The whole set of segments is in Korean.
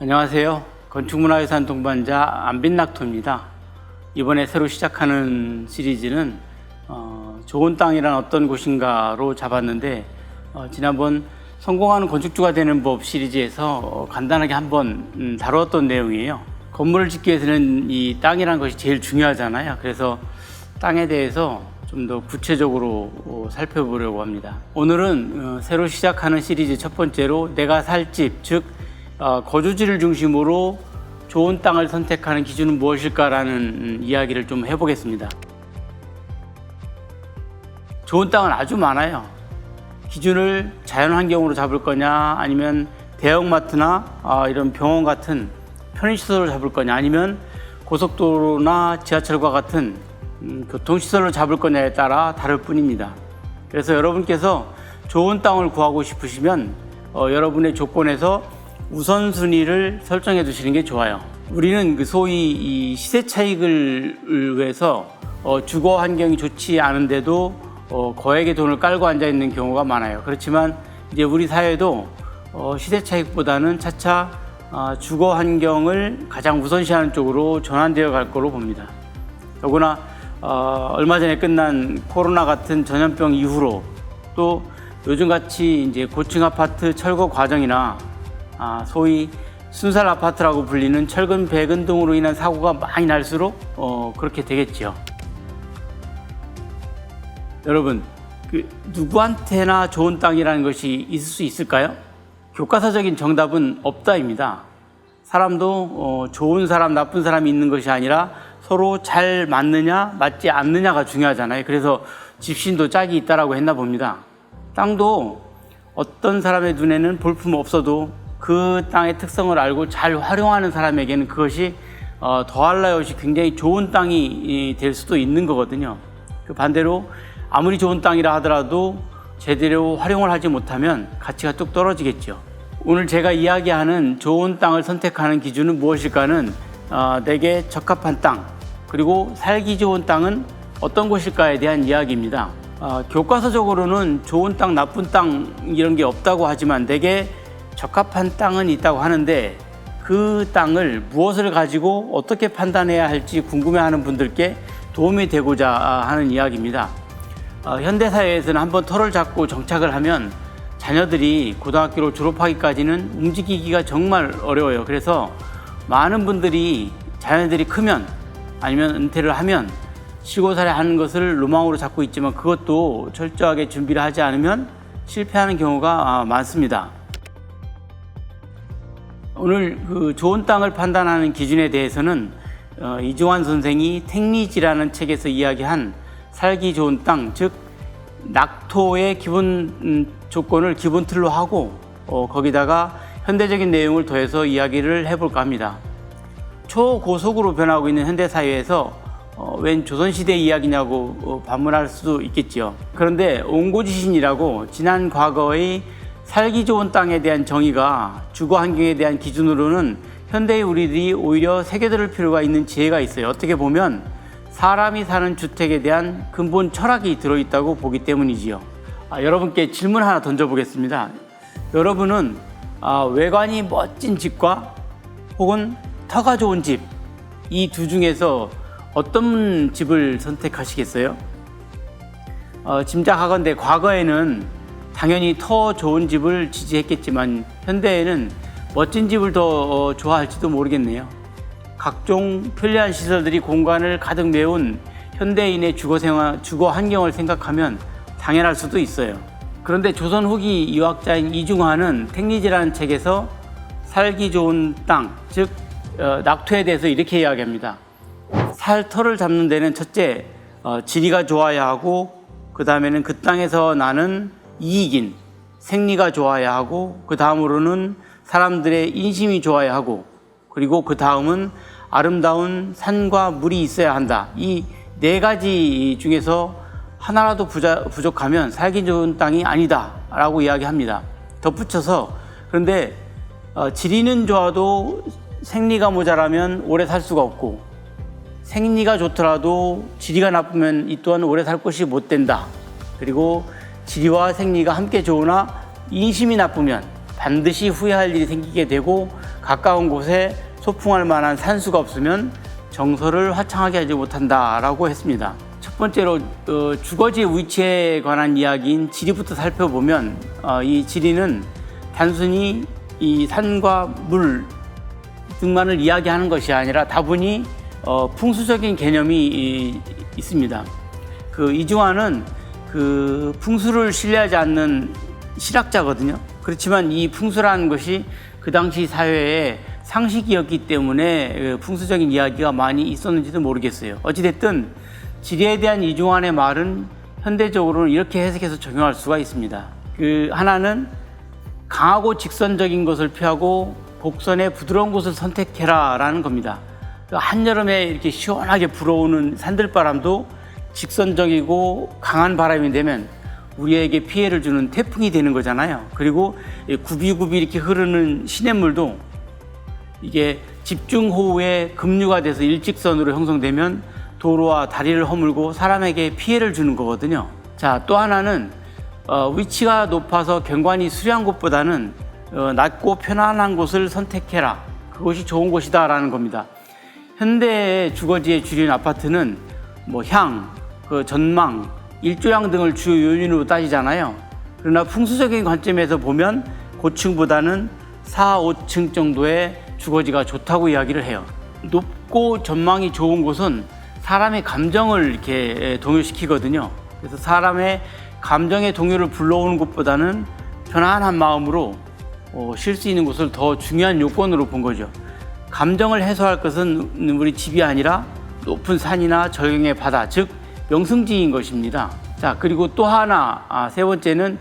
안녕하세요. 건축문화유산 동반자 안빈낙토입니다. 이번에 새로 시작하는 시리즈는 좋은 땅이란 어떤 곳인가로 잡았는데 지난번 성공하는 건축주가 되는 법 시리즈에서 간단하게 한번 다루었던 내용이에요. 건물을 짓기 위해서는 이 땅이라는 것이 제일 중요하잖아요. 그래서 땅에 대해서 좀 더 구체적으로 살펴보려고 합니다. 오늘은 새로 시작하는 시리즈 첫 번째로 내가 살 집, 즉 거주지를 중심으로 좋은 땅을 선택하는 기준은 무엇일까라는 이야기를 좀 해보겠습니다. 좋은 땅은 아주 많아요. 기준을 자연환경으로 잡을 거냐, 아니면 대형마트나 이런 병원 같은 편의시설로 잡을 거냐, 아니면 고속도로나 지하철과 같은 교통시설로 잡을 거냐에 따라 다를 뿐입니다. 그래서 여러분께서 좋은 땅을 구하고 싶으시면 여러분의 조건에서 우선순위를 설정해 두시는 게 좋아요. 우리는 소위 이 시세 차익을 위해서 주거 환경이 좋지 않은데도 거액의 돈을 깔고 앉아 있는 경우가 많아요. 그렇지만 이제 우리 사회도 시세 차익보다는 차차 주거 환경을 가장 우선시하는 쪽으로 전환되어 갈 거로 봅니다. 더구나 얼마 전에 끝난 코로나 같은 전염병 이후로 또 요즘같이 이제 고층 아파트 철거 과정이나 소위 순살 아파트라고 불리는 철근 배근 등으로 인한 사고가 많이 날수록 그렇게 되겠죠. 여러분, 누구한테나 좋은 땅이라는 것이 있을 수 있을까요? 교과서적인 정답은 없다입니다. 사람도 좋은 사람, 나쁜 사람이 있는 것이 아니라 서로 잘 맞느냐, 맞지 않느냐가 중요하잖아요. 그래서 집신도 짝이 있다라고 했나 봅니다. 땅도 어떤 사람의 눈에는 볼품 없어도 그 땅의 특성을 알고 잘 활용하는 사람에게는 그것이 더할 나위 없이 굉장히 좋은 땅이 될 수도 있는 거거든요. 그 반대로 아무리 좋은 땅이라 하더라도 제대로 활용을 하지 못하면 가치가 뚝 떨어지겠죠. 오늘 제가 이야기하는 좋은 땅을 선택하는 기준은 무엇일까는 내게 적합한 땅, 그리고 살기 좋은 땅은 어떤 곳일까에 대한 이야기입니다. 교과서적으로는 좋은 땅, 나쁜 땅 이런 게 없다고 하지만 내게 적합한 땅은 있다고 하는데 그 땅을 무엇을 가지고 어떻게 판단해야 할지 궁금해하는 분들께 도움이 되고자 하는 이야기입니다. 현대사회에서는 한번 터를 잡고 정착을 하면 자녀들이 고등학교를 졸업하기까지는 움직이기가 정말 어려워요. 그래서 많은 분들이 자녀들이 크면 아니면 은퇴를 하면 시골살이 하는 것을 로망으로 잡고 있지만 그것도 철저하게 준비를 하지 않으면 실패하는 경우가 많습니다. 오늘 좋은 땅을 판단하는 기준에 대해서는 이종환 선생이 택리지라는 책에서 이야기한 살기 좋은 땅, 즉 낙토의 기본 조건을 기본 틀로 하고 거기다가 현대적인 내용을 더해서 이야기를 해볼까 합니다. 초고속으로 변하고 있는 현대사회에서 웬 조선시대 이야기냐고 반문할 수도 있겠지요. 그런데 옹고지신이라고 지난 과거의 살기 좋은 땅에 대한 정의가 주거 환경에 대한 기준으로는 현대의 우리들이 오히려 새겨들을 필요가 있는 지혜가 있어요. 어떻게 보면 사람이 사는 주택에 대한 근본 철학이 들어있다고 보기 때문이지요. 여러분께 질문 하나 던져보겠습니다. 여러분은 외관이 멋진 집과 혹은 터가 좋은 집, 이 두 중에서 어떤 집을 선택하시겠어요? 짐작하건대 과거에는 당연히 터 좋은 집을 지지했겠지만 현대에는 멋진 집을 더 좋아할지도 모르겠네요. 각종 편리한 시설들이 공간을 가득 메운 현대인의 주거 환경을 생각하면 당연할 수도 있어요. 그런데 조선 후기 유학자인 이중화는 택리지라는 책에서 살기 좋은 땅, 즉 낙토에 대해서 이렇게 이야기합니다. 살 터를 잡는 데는 첫째, 지리가 좋아야 하고 그 다음에는 그 땅에서 나는 이익인 생리가 좋아야 하고 그 다음으로는 사람들의 인심이 좋아야 하고 그리고 그 다음은 아름다운 산과 물이 있어야 한다. 이 네 가지 중에서 하나라도 부족하면 살기 좋은 땅이 아니다 라고 이야기합니다. 덧붙여서 그런데 지리는 좋아도 생리가 모자라면 오래 살 수가 없고 생리가 좋더라도 지리가 나쁘면 이 또한 오래 살 것이 못 된다. 그리고 지리와 생리가 함께 좋으나 인심이 나쁘면 반드시 후회할 일이 생기게 되고 가까운 곳에 소풍할 만한 산수가 없으면 정서를 화창하게 하지 못한다라고 했습니다. 첫 번째로 주거지의 위치에 관한 이야기인 지리부터 살펴보면 이 지리는 단순히 이 산과 물 등만을 이야기하는 것이 아니라 다분히 풍수적인 개념이 있습니다. 이중환은 풍수를 신뢰하지 않는 실학자거든요. 그렇지만 이 풍수라는 것이 그 당시 사회에 상식이었기 때문에 풍수적인 이야기가 많이 있었는지도 모르겠어요. 어찌됐든 지리에 대한 이중환의 말은 현대적으로는 이렇게 해석해서 적용할 수가 있습니다. 하나는 강하고 직선적인 것을 피하고 곡선의 부드러운 곳을 선택해라 라는 겁니다. 한여름에 이렇게 시원하게 불어오는 산들바람도 직선적이고 강한 바람이 되면 우리에게 피해를 주는 태풍이 되는 거잖아요. 그리고 굽이굽이 이렇게 흐르는 시냇물도 이게 집중호우에 급류가 돼서 일직선으로 형성되면 도로와 다리를 허물고 사람에게 피해를 주는 거거든요. 자, 또 하나는 위치가 높아서 경관이 수려한 곳보다는 낮고 편안한 곳을 선택해라. 그것이 좋은 곳이다 라는 겁니다. 현대의 주거지에 주류인 아파트는 향, 전망, 일조량 등을 주요 요인으로 따지잖아요. 그러나 풍수적인 관점에서 보면 고층보다는 4, 5층 정도의 주거지가 좋다고 이야기를 해요. 높고 전망이 좋은 곳은 사람의 감정을 이렇게 동요시키거든요. 그래서 사람의 감정의 동요를 불러오는 곳보다는 편안한 마음으로 쉴 수 있는 곳을 더 중요한 요건으로 본 거죠. 감정을 해소할 것은 우리 집이 아니라 높은 산이나 절경의 바다, 즉 명승지인 것입니다. 자, 그리고 또 하나, 세 번째는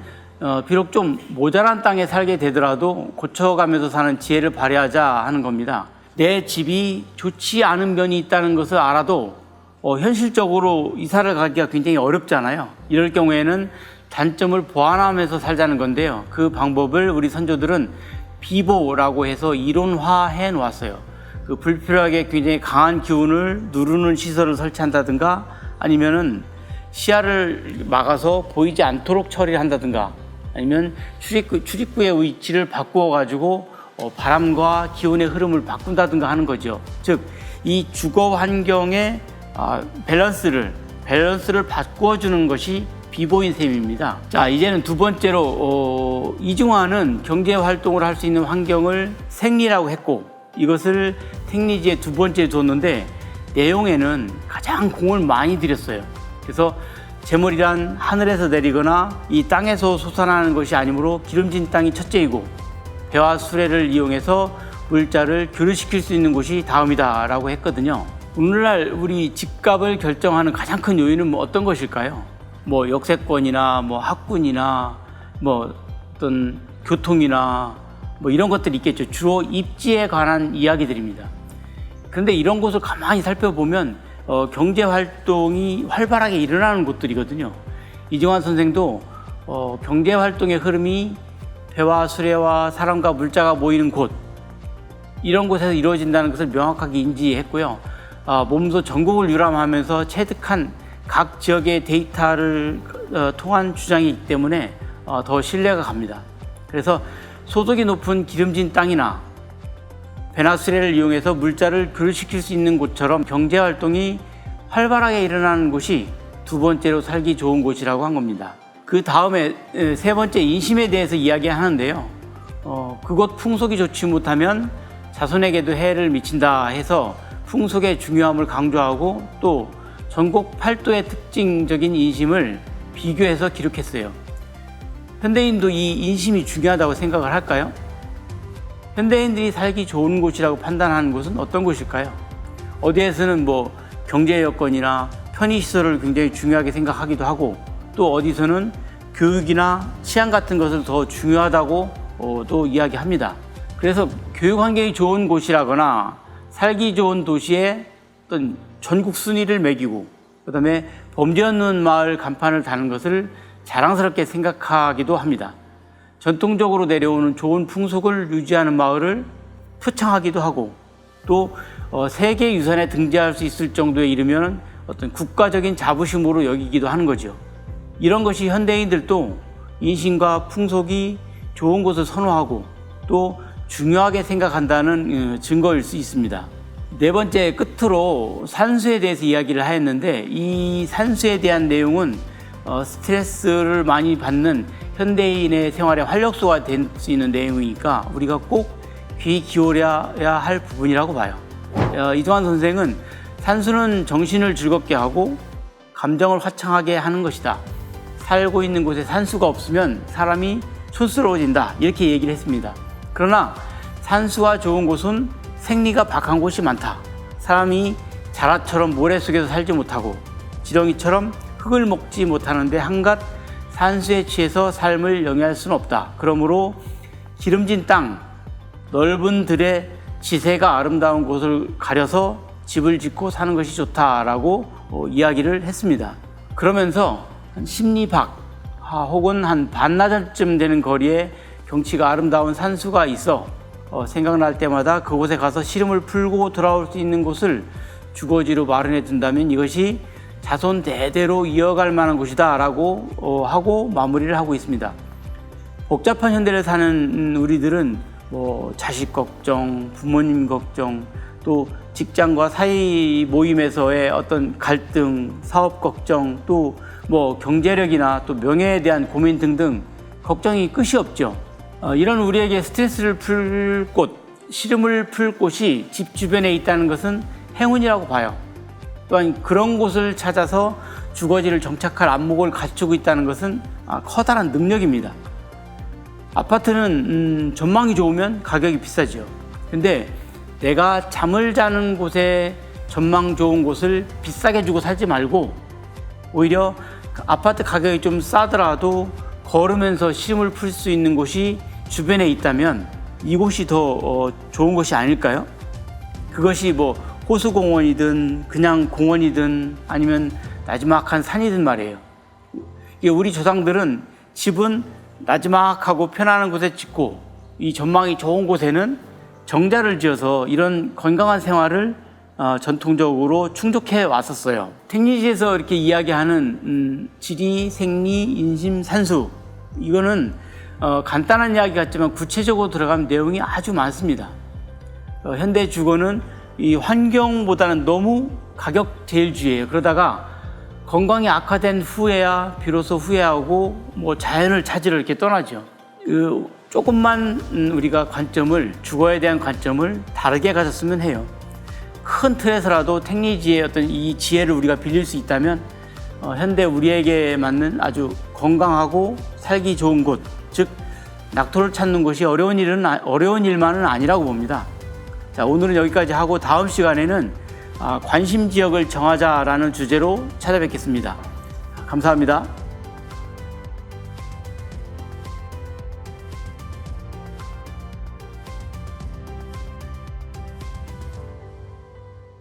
비록 좀 모자란 땅에 살게 되더라도 고쳐가면서 사는 지혜를 발휘하자 하는 겁니다. 내 집이 좋지 않은 면이 있다는 것을 알아도 현실적으로 이사를 가기가 굉장히 어렵잖아요. 이럴 경우에는 단점을 보완하면서 살자는 건데요. 그 방법을 우리 선조들은 비보라고 해서 이론화해 놓았어요. 불필요하게 굉장히 강한 기운을 누르는 시설을 설치한다든가 아니면은 시야를 막아서 보이지 않도록 처리를 한다든가 아니면 출입구의 위치를 바꾸어 가지고 바람과 기온의 흐름을 바꾼다든가 하는 거죠. 즉, 이 주거 환경의 밸런스를 바꾸어 주는 것이 비보인 셈입니다. 자, 이제는 두 번째로 이중환은 경제 활동을 할 수 있는 환경을 생리라고 했고 이것을 생리지에 두 번째 뒀는데 내용에는 가장 공을 많이 들였어요. 그래서 재물이란 하늘에서 내리거나 이 땅에서 솟아나는 것이 아니므로 기름진 땅이 첫째이고 배와 수레를 이용해서 물자를 교류시킬 수 있는 곳이 다음이다 라고 했거든요. 오늘날 우리 집값을 결정하는 가장 큰 요인은 어떤 것일까요? 역세권이나 학군이나 어떤 교통이나 이런 것들이 있겠죠. 주로 입지에 관한 이야기들입니다. 그런데 이런 곳을 가만히 살펴보면 경제 활동이 활발하게 일어나는 곳들이거든요. 이중환 선생도 경제 활동의 흐름이 배와 수레와 사람과 물자가 모이는 곳 이런 곳에서 이루어진다는 것을 명확하게 인지했고요. 몸소 전국을 유람하면서 체득한 각 지역의 데이터를 통한 주장이기 때문에 더 신뢰가 갑니다. 그래서 소득이 높은 기름진 땅이나 배나 수레를 이용해서 물자를 교류시킬 수 있는 곳처럼 경제활동이 활발하게 일어나는 곳이 두 번째로 살기 좋은 곳이라고 한 겁니다. 그 다음에 세 번째 인심에 대해서 이야기하는데요. 그곳 풍속이 좋지 못하면 자손에게도 해를 미친다 해서 풍속의 중요함을 강조하고 또 전국 8도의 특징적인 인심을 비교해서 기록했어요. 현대인도 이 인심이 중요하다고 생각을 할까요? 현대인들이 살기 좋은 곳이라고 판단하는 곳은 어떤 곳일까요? 어디에서는 경제 여건이나 편의시설을 굉장히 중요하게 생각하기도 하고 또 어디서는 교육이나 치안 같은 것을 더 중요하다고 또 이야기합니다. 그래서 교육 환경이 좋은 곳이라거나 살기 좋은 도시에 어떤 전국 순위를 매기고 그다음에 범죄 없는 마을 간판을 다는 것을 자랑스럽게 생각하기도 합니다. 전통적으로 내려오는 좋은 풍속을 유지하는 마을을 표창하기도 하고 또 세계유산에 등재할 수 있을 정도에 이르면 어떤 국가적인 자부심으로 여기기도 하는 거죠. 이런 것이 현대인들도 인심과 풍속이 좋은 곳을 선호하고 또 중요하게 생각한다는 증거일 수 있습니다. 네 번째, 끝으로 산수에 대해서 이야기를 하였는데, 이 산수에 대한 내용은 스트레스를 많이 받는 현대인의 생활에 활력소가 될 수 있는 내용이니까 우리가 꼭 귀 기울여야 할 부분이라고 봐요. 이동환 선생은 산수는 정신을 즐겁게 하고 감정을 화창하게 하는 것이다. 살고 있는 곳에 산수가 없으면 사람이 촌스러워진다. 이렇게 얘기를 했습니다. 그러나 산수가 좋은 곳은 생리가 박한 곳이 많다. 사람이 자라처럼 모래 속에서 살지 못하고 지렁이처럼 흙을 먹지 못하는데 한갓 산수에 취해서 삶을 영위할 수는 없다. 그러므로 기름진 땅, 넓은 들에 지세가 아름다운 곳을 가려서 집을 짓고 사는 것이 좋다라고 이야기를 했습니다. 그러면서 심리 밖 혹은 한 반나절쯤 되는 거리에 경치가 아름다운 산수가 있어 생각날 때마다 그곳에 가서 시름을 풀고 돌아올 수 있는 곳을 주거지로 마련해 둔다면 이것이 자손 대대로 이어갈 만한 곳이다 라고 하고 마무리를 하고 있습니다. 복잡한 현대를 사는 우리들은 자식 걱정, 부모님 걱정, 또 직장과 사이 모임에서의 어떤 갈등, 사업 걱정, 또 경제력이나 또 명예에 대한 고민 등등 걱정이 끝이 없죠. 이런 우리에게 스트레스를 풀 곳, 시름을 풀 곳이 집 주변에 있다는 것은 행운이라고 봐요. 또한 그런 곳을 찾아서 주거지를 정착할 안목을 갖추고 있다는 것은 커다란 능력입니다. 아파트는 전망이 좋으면 가격이 비싸죠. 근데 내가 잠을 자는 곳에 전망 좋은 곳을 비싸게 주고 살지 말고 오히려 아파트 가격이 좀 싸더라도 걸으면서 시름을 풀 수 있는 곳이 주변에 있다면 이곳이 더 좋은 것이 아닐까요? 그것이 호수공원이든 그냥 공원이든 아니면 나지막한 산이든 말이에요. 우리 조상들은 집은 나지막하고 편안한 곳에 짓고 이 전망이 좋은 곳에는 정자를 지어서 이런 건강한 생활을 전통적으로 충족해 왔었어요. 택리지에서 이렇게 이야기하는 지리, 생리, 인심, 산수, 이거는 간단한 이야기 같지만 구체적으로 들어가면 내용이 아주 많습니다. 현대 주거는 이 환경보다는 너무 가격 제일주의예요. 그러다가 건강이 악화된 후에야 비로소 후회하고 자연을 찾으러 이렇게 떠나죠. 조금만 우리가 주거에 대한 관점을 다르게 가졌으면 해요. 큰 틀에서라도 택리지의 어떤 이 지혜를 우리가 빌릴 수 있다면 현대 우리에게 맞는 아주 건강하고 살기 좋은 곳, 즉 낙토를 찾는 것이 어려운 일만은 아니라고 봅니다. 자, 오늘은 여기까지 하고 다음 시간에는 관심 지역을 정하자라는 주제로 찾아뵙겠습니다. 감사합니다.